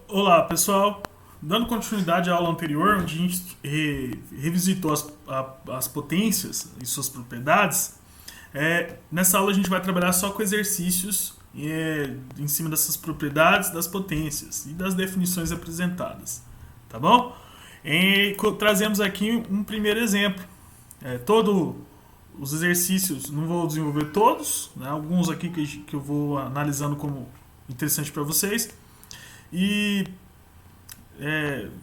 Olá, pessoal. Dando continuidade à aula anterior, onde a gente revisitou as potências e suas propriedades, nessa aula a gente vai trabalhar só com exercícios em cima dessas propriedades, das potências e das definições apresentadas. Tá bom? Trazemos aqui um primeiro exemplo. Todos os exercícios, não vou desenvolver todos, né? Alguns aqui que eu vou analisando como interessante para vocês. E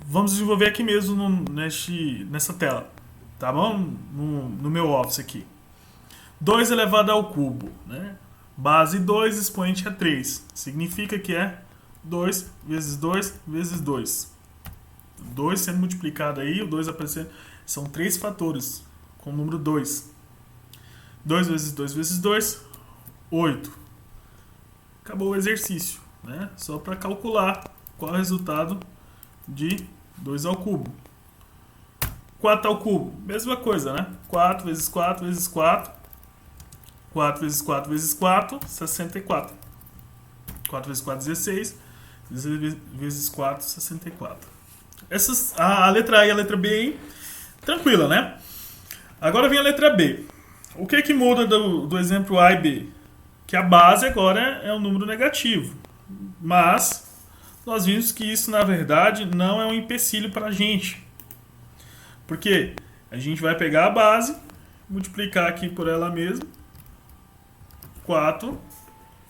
vamos desenvolver aqui mesmo nessa tela, tá bom? No meu Office aqui. 2 elevado ao cubo, né? Base 2, expoente é 3. Significa que é 2 vezes 2 vezes 2. 2 sendo multiplicado aí, o 2 aparecendo. São 3 fatores com o número 2. 2 vezes 2 vezes 2, 8. Acabou o exercício, né? Só para calcular qual é o resultado de 2 ao cubo. 4 ao cubo, mesma coisa, né? 4 vezes 4 vezes 4. 4 vezes 4 vezes 4, 64. 4 vezes 4, 16. Vezes 4, 64. A letra A e a letra B aí, tranquila, né? Agora vem a letra B. O que muda do exemplo A e B? Que a base agora é um número negativo. Mas nós vimos que isso, na verdade, não é um empecilho para a gente. Porque a gente vai pegar a base, multiplicar aqui por ela mesma, 4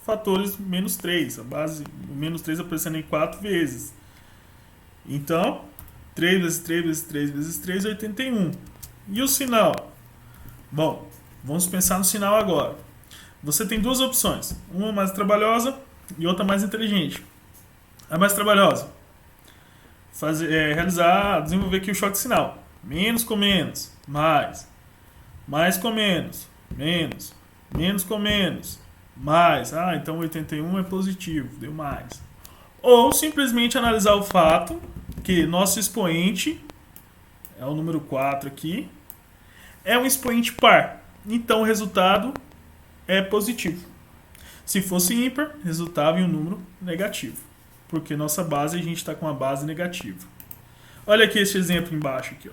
fatores menos 3. A base, o menos 3 aparecendo em 4 vezes. Então, 3 vezes 3 vezes 3 vezes 3 é 81. E o sinal? Bom, vamos pensar no sinal agora. Você tem duas opções. Uma mais trabalhosa e outra mais inteligente. A mais trabalhosa. Desenvolver aqui o choque de sinal. Menos com menos, mais. Mais com menos, menos. Menos com menos, mais. Então 81 é positivo, deu mais. Ou simplesmente analisar o fato que nosso expoente, é o número 4 aqui, é um expoente par. Então o resultado é positivo. Se fosse ímpar, resultava em um número negativo. Porque nossa base, a gente está com uma base negativa. Olha aqui esse exemplo embaixo. Aqui, ó.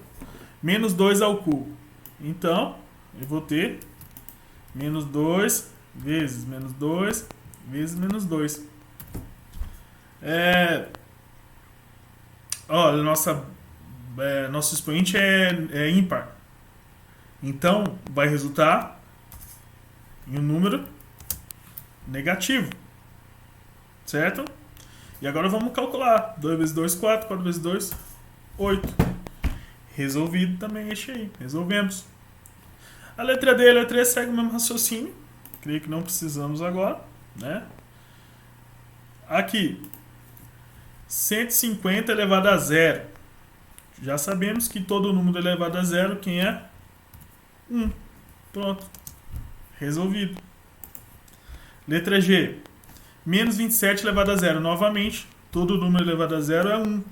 Menos 2 ao cubo. Então, eu vou ter menos 2 vezes menos 2 vezes menos 2. Nosso expoente é ímpar. Então, vai resultar em um número negativo. Certo? E agora vamos calcular. 2 vezes 2, 4. 4 vezes 2, 8. Resolvido também este aí. Resolvemos. A letra D e a letra E segue o mesmo raciocínio. Creio que não precisamos agora, né? Aqui. 150 elevado a zero. Já sabemos que todo número elevado a zero, quem é? 1. Pronto. Resolvido. Letra G. Menos 27 elevado a zero. Novamente, todo número elevado a zero é 1.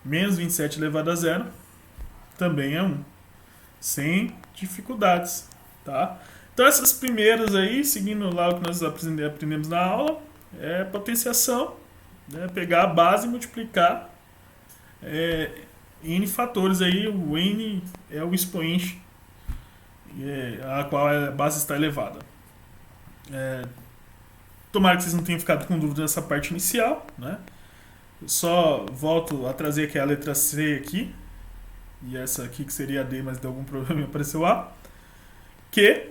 Menos 27 elevado a zero também é 1. Sem dificuldades. Tá? Então essas primeiras aí, seguindo lá o que nós aprendemos na aula, é potenciação, né? Pegar a base e multiplicar N fatores aí. O N é o expoente a qual a base está elevada. Tomara que vocês não tenham ficado com dúvida nessa parte inicial, né? Eu só volto a trazer aqui a letra C aqui. E essa aqui que seria a D, mas deu algum problema e apareceu A. Que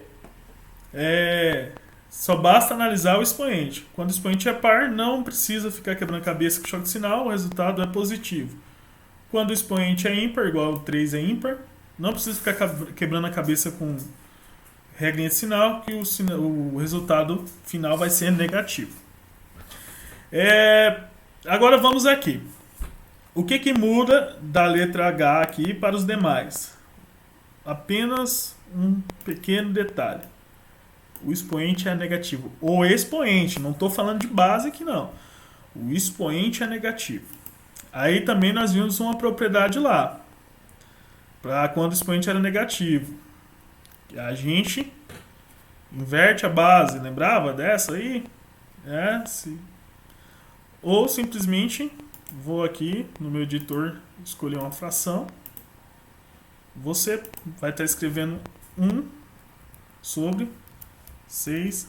só basta analisar o expoente. Quando o expoente é par, não precisa ficar quebrando a cabeça com choque de sinal, o resultado é positivo. Quando o expoente é ímpar, igual o 3 é ímpar, não precisa ficar quebrando a cabeça com regrinha de sinal, que o resultado final vai ser negativo. Agora vamos aqui. O que muda da letra H aqui para os demais? Apenas um pequeno detalhe. O expoente é negativo. O expoente, não estou falando de base aqui não. O expoente é negativo. Aí também nós vimos uma propriedade lá. Para quando o expoente era negativo. A gente inverte a base. Lembrava dessa aí? Ou simplesmente vou aqui no meu editor escolher uma fração. Você vai estar escrevendo 1 sobre 6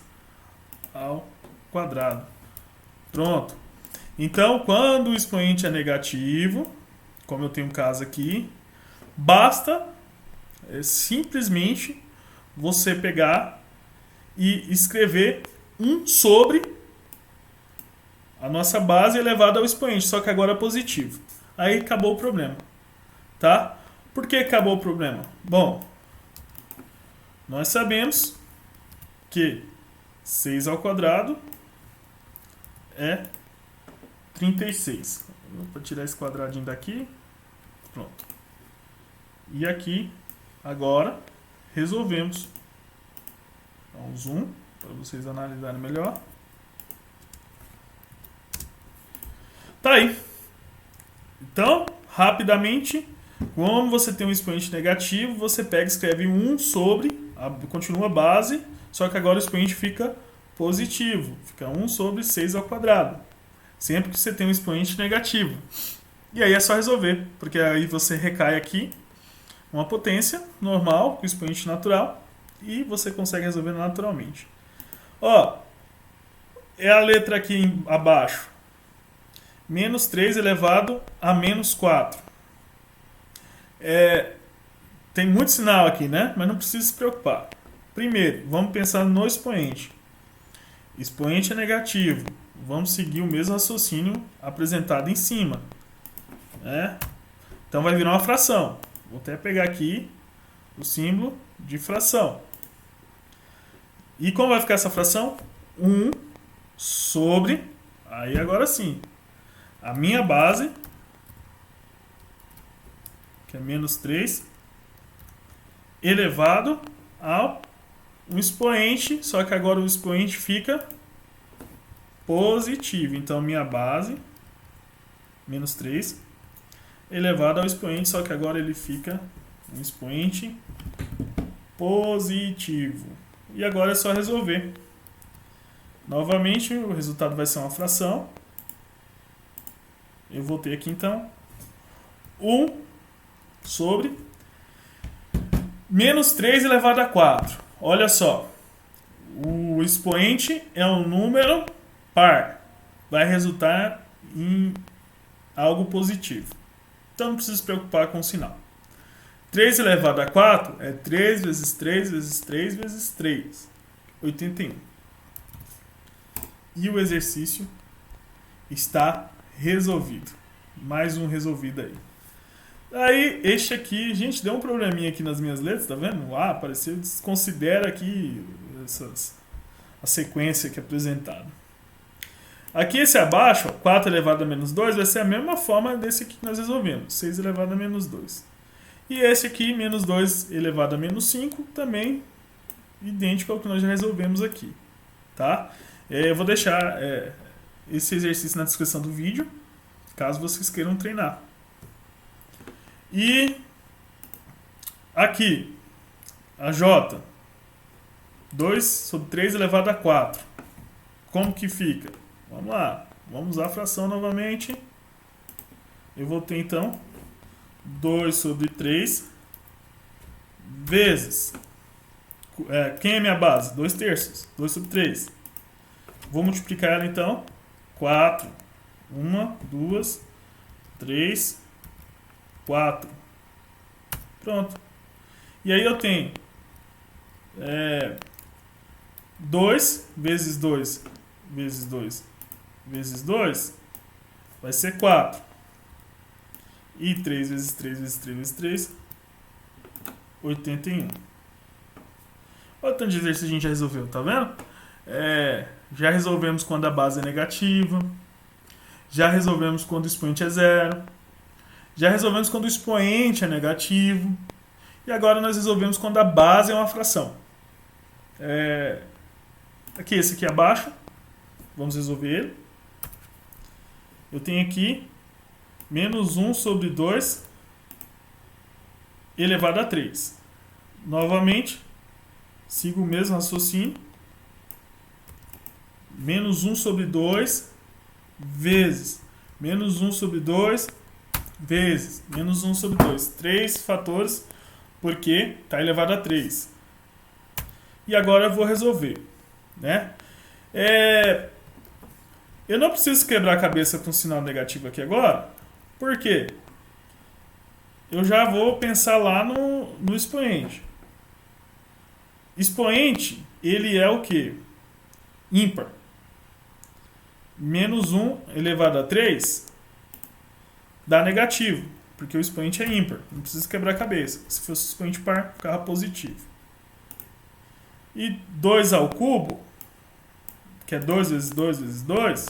ao quadrado. Pronto. Então, quando o expoente é negativo, como eu tenho um caso aqui, basta simplesmente você pegar e escrever 1 sobre a nossa base elevada ao expoente, só que agora é positivo. Aí acabou o problema, tá? Por que acabou o problema? Bom, nós sabemos que 6 ao quadrado é 36. Vou tirar esse quadradinho daqui. Pronto. E aqui, agora, resolvemos. Dá um zoom para vocês analisarem melhor. Tá aí. Então, rapidamente, como você tem um expoente negativo, você pega e escreve 1 sobre, continua a base, só que agora o expoente fica positivo. Fica 1 sobre 6 ao quadrado. Sempre que você tem um expoente negativo. E aí é só resolver, porque aí você recai aqui uma potência normal, com expoente natural, e você consegue resolver naturalmente. Ó, é a letra aqui abaixo. Menos 3 elevado a menos 4. Tem muito sinal aqui, né? Mas não precisa se preocupar. Primeiro, vamos pensar no expoente. Expoente é negativo. Vamos seguir o mesmo raciocínio apresentado em cima. Né? Então vai virar uma fração. Vou até pegar aqui o símbolo de fração. E como vai ficar essa fração? 1 sobre... Aí agora sim. A minha base, que é menos 3, elevado ao um expoente, só que agora o expoente fica positivo. Então, minha base, menos 3, elevado ao expoente, só que agora ele fica um expoente positivo. E agora é só resolver. Novamente, o resultado vai ser uma fração. Eu vou ter aqui, então, 1 sobre menos 3 elevado a 4. Olha só. O expoente é um número par. Vai resultar em algo positivo. Então não precisa se preocupar com o sinal. 3 elevado a 4 é 3 vezes 3 vezes 3 vezes 3. 81. E o exercício está resolvido. Mais um resolvido aí. Aí, este aqui, gente, deu um probleminha aqui nas minhas letras, tá vendo? Apareceu, desconsidera aqui a sequência que é apresentada. Aqui esse abaixo, ó, 4 elevado a menos 2, vai ser a mesma forma desse aqui que nós resolvemos, 6 elevado a menos 2. E esse aqui, menos 2 elevado a menos 5, também idêntico ao que nós já resolvemos aqui. Tá? Eu vou deixar esse exercício na descrição do vídeo, caso vocês queiram treinar. E aqui, a J, 2 sobre 3 elevado a 4. Como que fica? Vamos lá, vamos usar a fração novamente. Eu vou ter então 2 sobre 3 vezes... quem é minha base? 2 terços, 2 sobre 3. Vou multiplicar ela então. 4, 1, 2, 3, 4. Pronto. E aí eu tenho 2 vezes 2 vezes 2 vezes 2 vai ser 4. E 3 vezes 3 vezes 3 vezes 3, 81. Olha o tanto de exercício a gente já resolveu, tá vendo? Já resolvemos quando a base é negativa. Já resolvemos quando o expoente é zero. Já resolvemos quando o expoente é negativo. E agora nós resolvemos quando a base é uma fração. Aqui, esse aqui abaixo. Vamos resolver ele. Eu tenho aqui menos 1 sobre 2 elevado a 3. Novamente, sigo o mesmo raciocínio. Menos 1 sobre 2 vezes Menos 1 sobre 2 vezes menos 1 sobre 2. 3 fatores, porque está elevado a 3. E agora eu vou resolver, né? Eu não preciso quebrar a cabeça com sinal negativo aqui agora, porque eu já vou pensar lá no expoente. Expoente, ele é o quê? Ímpar. Menos 1 elevado a 3 dá negativo, porque o expoente é ímpar. Não precisa quebrar a cabeça. Se fosse expoente par, ficava positivo. E 2 ao cubo, que é 2 vezes 2 vezes 2,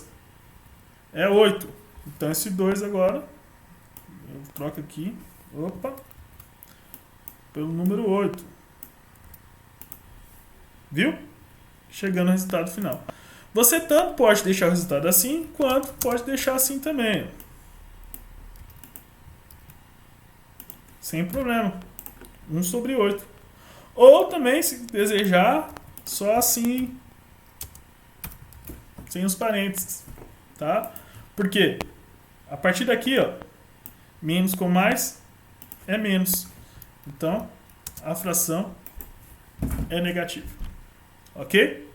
é 8. Então esse 2 agora, eu troco aqui, pelo número 8. Viu? Chegando ao resultado final. Você tanto pode deixar o resultado assim, quanto pode deixar assim também. Sem problema. 1 sobre 8. Ou também, se desejar, só assim, sem os parênteses. Tá? Por quê? A partir daqui, ó, menos com mais é menos. Então, a fração é negativa. Ok?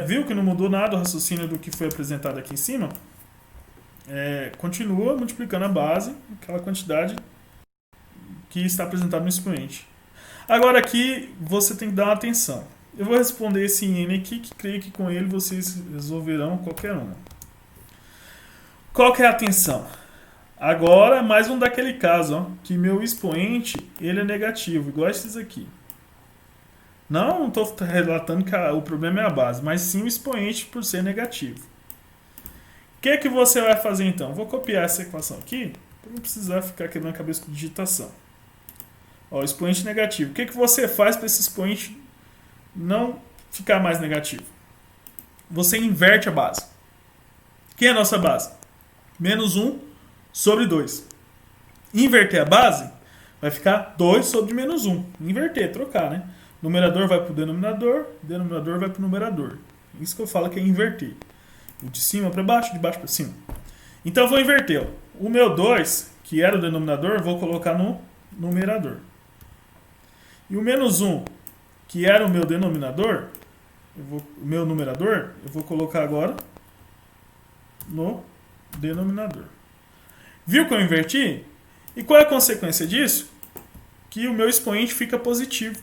Viu que não mudou nada o raciocínio do que foi apresentado aqui em cima? Continua multiplicando a base, aquela quantidade que está apresentada no expoente. Agora aqui você tem que dar uma atenção. Eu vou responder esse n aqui, que creio que com ele vocês resolverão qualquer uma. Qual que é a atenção? Agora, mais um daquele caso, ó, que meu expoente ele é negativo, igual esses aqui. Não estou relatando que o problema é a base, mas sim o expoente por ser negativo. O que você vai fazer então? Vou copiar essa equação aqui, para não precisar ficar quebrando a cabeça com digitação. Ó, expoente negativo. O que você faz para esse expoente não ficar mais negativo? Você inverte a base. Quem é a nossa base? Menos 1 sobre 2. Inverter a base vai ficar 2 sobre menos 1. Inverter, trocar, né? Numerador vai para o denominador, denominador vai para o numerador. Isso que eu falo que é inverter. De cima para baixo, de baixo para cima. Então eu vou inverter. Ó. O meu 2, que era o denominador, eu vou colocar no numerador. E o menos 1, que era o meu denominador, o meu numerador, eu vou colocar agora no denominador. Viu que eu inverti? E qual é a consequência disso? Que o meu expoente fica positivo.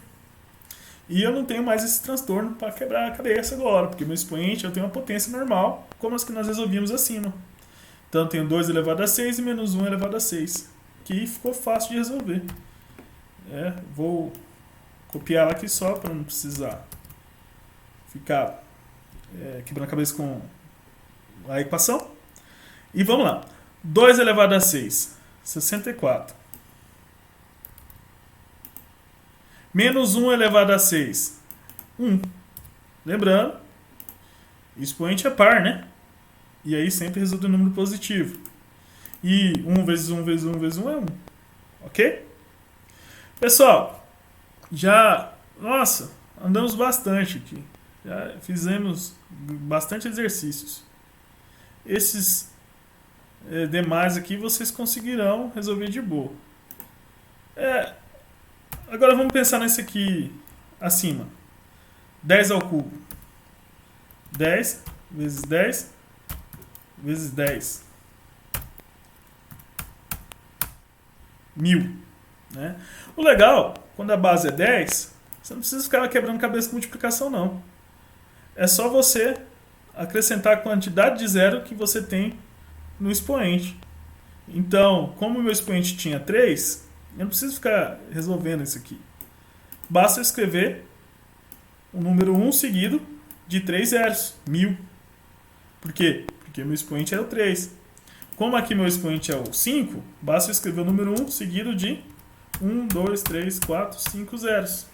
E eu não tenho mais esse transtorno para quebrar a cabeça agora, porque meu expoente eu tenho uma potência normal, como as que nós resolvíamos acima. Então eu tenho 2 elevado a 6 e menos 1 elevado a 6, que ficou fácil de resolver. Vou copiar ela aqui só para não precisar ficar quebrando a cabeça com a equação. E vamos lá. 2 elevado a 6, 64. Menos 1 elevado a 6, 1. Lembrando, expoente é par, né? E aí sempre resulta em número positivo. E 1 vezes 1 vezes 1 vezes 1 é 1. Ok? Pessoal, nossa, andamos bastante aqui. Já fizemos bastante exercícios. Esses demais aqui vocês conseguirão resolver de boa. Agora vamos pensar nesse aqui acima. 10 ao cubo. 10 vezes 10 vezes 10. 1000. Né? O legal, quando a base é 10, você não precisa ficar quebrando cabeça com multiplicação, não. É só você acrescentar a quantidade de zero que você tem no expoente. Então, como o meu expoente tinha 3, eu não preciso ficar resolvendo isso aqui. Basta escrever o número 1 seguido de 3 zeros, 1000. Por quê? Porque meu expoente é o 3. Como aqui meu expoente é o 5, basta escrever o número 1 seguido de 1, 2, 3, 4, 5 zeros.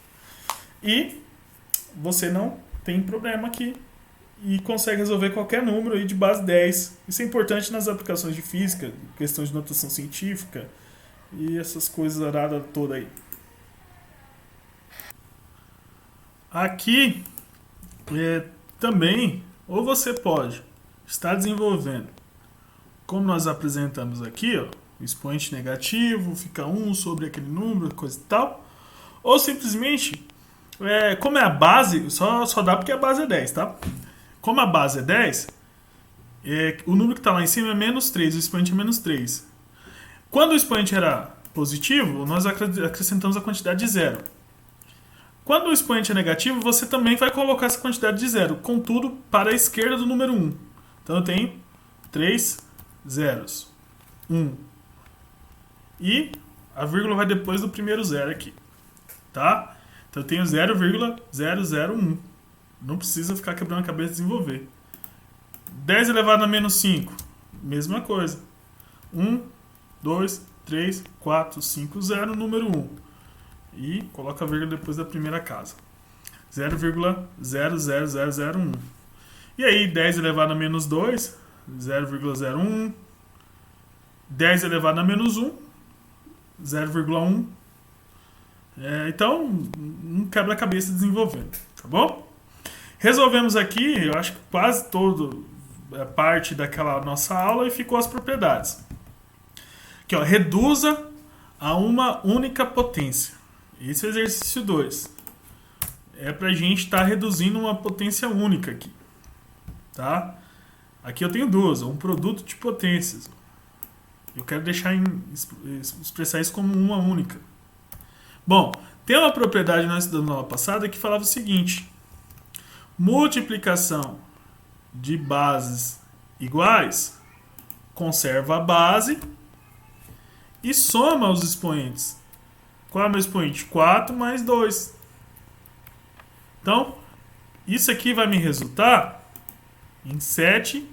E você não tem problema aqui e consegue resolver qualquer número aí de base 10. Isso é importante nas aplicações de física, questões de notação científica e essas coisas aradas toda aí. Aqui também, ou você pode estar desenvolvendo como nós apresentamos aqui, ó, o expoente negativo fica 1 sobre aquele número, coisa e tal. Ou simplesmente, como é a base, só dá porque a base é 10, tá? Como a base é 10, o número que está lá em cima é menos 3, o expoente é menos 3. Quando o expoente era positivo, nós acrescentamos a quantidade de 0. Quando o expoente é negativo, você também vai colocar essa quantidade de 0, contudo, para a esquerda do número 1. Então eu tenho 3 zeros. 1. E a vírgula vai depois do primeiro zero aqui. Tá? Então eu tenho 0,001. Não precisa ficar quebrando a cabeça e desenvolver. 10 elevado a menos 5. Mesma coisa. 1, 2, 3, 4, 5, 0, número 1. E coloca a vírgula depois da primeira casa. 0,00001. E aí, 10 elevado a menos 2, 0,01. 10 elevado a menos 1, 0,1. Então, um quebra-cabeça desenvolvendo. Tá bom? Resolvemos aqui, eu acho que quase toda parte daquela nossa aula e ficou as propriedades. Aqui, ó, reduza a uma única potência. Esse é o exercício 2. É pra gente estar reduzindo uma potência única aqui. Tá? Aqui eu tenho duas, um produto de potências. Eu quero expressar isso como uma única. Bom, tem uma propriedade que nós estudamos na aula passada que falava o seguinte: multiplicação de bases iguais conserva a base e soma os expoentes. Qual é o meu expoente? 4 mais 2. Então, isso aqui vai me resultar em 7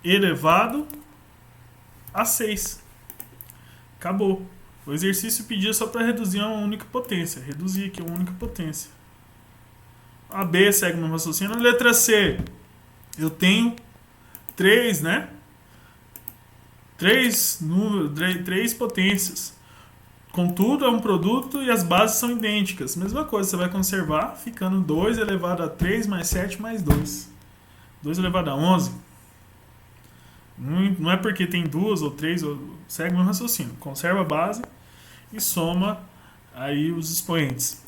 elevado a 6. Acabou. O exercício pedia só para reduzir a uma única potência. Reduzir aqui uma única potência. A B segue o meu raciocínio. A letra C, eu tenho 3, né? 3 potências. Contudo, é um produto e as bases são idênticas. Mesma coisa, você vai conservar ficando 2 elevado a 3 mais 7 mais 2. 2 elevado a 11. Não é porque tem 2 ou 3, segue o meu raciocínio. Conserva a base e soma aí os expoentes.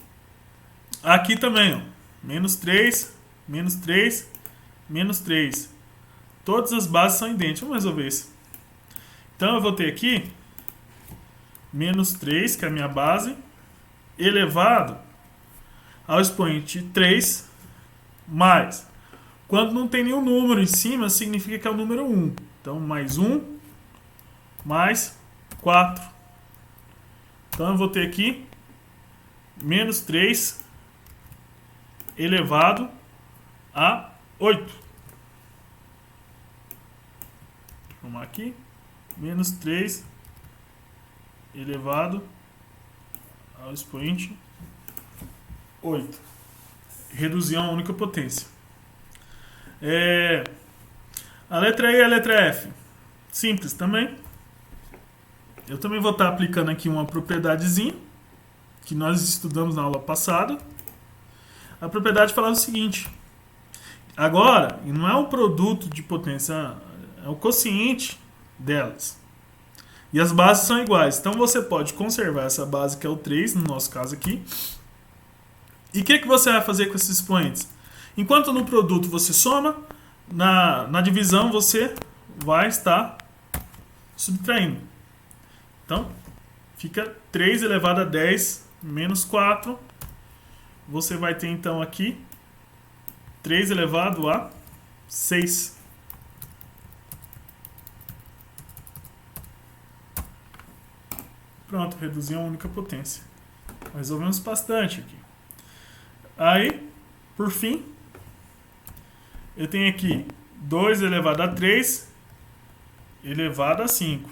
Aqui também, ó, menos 3, menos 3, menos 3. Todas as bases são idênticas. Vamos resolver isso. Então eu vou ter aqui menos 3, que é a minha base, elevado ao expoente 3, mais. Quando não tem nenhum número em cima, significa que é o número 1. Então, mais 1, mais 4. Então, eu vou ter aqui menos 3 elevado a 8. Vamos aqui. Menos 3 elevado ao expoente 8. Reduzir a uma única potência. A letra E e a letra F. Simples também. Eu também vou estar aplicando aqui uma propriedadezinha que nós estudamos na aula passada. A propriedade falava o seguinte: agora, não é um produto de potência, é o quociente delas. E as bases são iguais. Então você pode conservar essa base, que é o 3, no nosso caso aqui. E o que você vai fazer com esses expoentes? Enquanto no produto você soma, na divisão você vai estar subtraindo. Então, fica 3 elevado a 10 menos 4. Você vai ter então aqui 3 elevado a 6. Pronto, reduzi a única potência. Resolvemos bastante aqui. Aí, por fim, eu tenho aqui 2 elevado a 3 elevado a 5.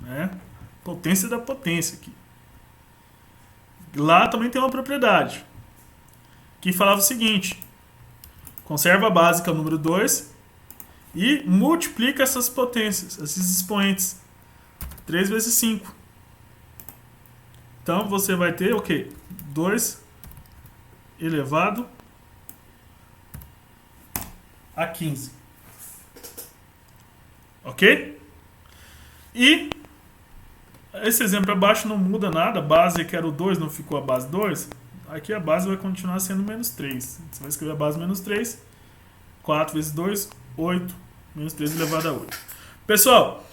Né? Potência da potência aqui. Lá também tem uma propriedade que falava o seguinte: conserva a base, que é o número 2, e multiplica essas potências, esses expoentes. 3 vezes 5. Então você vai ter o quê? 2 elevado a 15. Ok? E esse exemplo abaixo não muda nada. A base que era o 2 não ficou a base 2. Aqui a base vai continuar sendo menos 3. Você vai escrever a base menos 3. 4 vezes 2, 8. Menos 3 elevado a 8. Pessoal,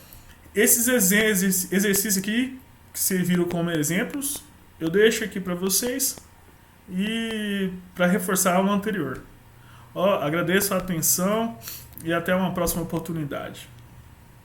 esses exercícios aqui, que serviram como exemplos, eu deixo aqui para vocês e para reforçar a aula anterior. Agradeço a atenção e até uma próxima oportunidade.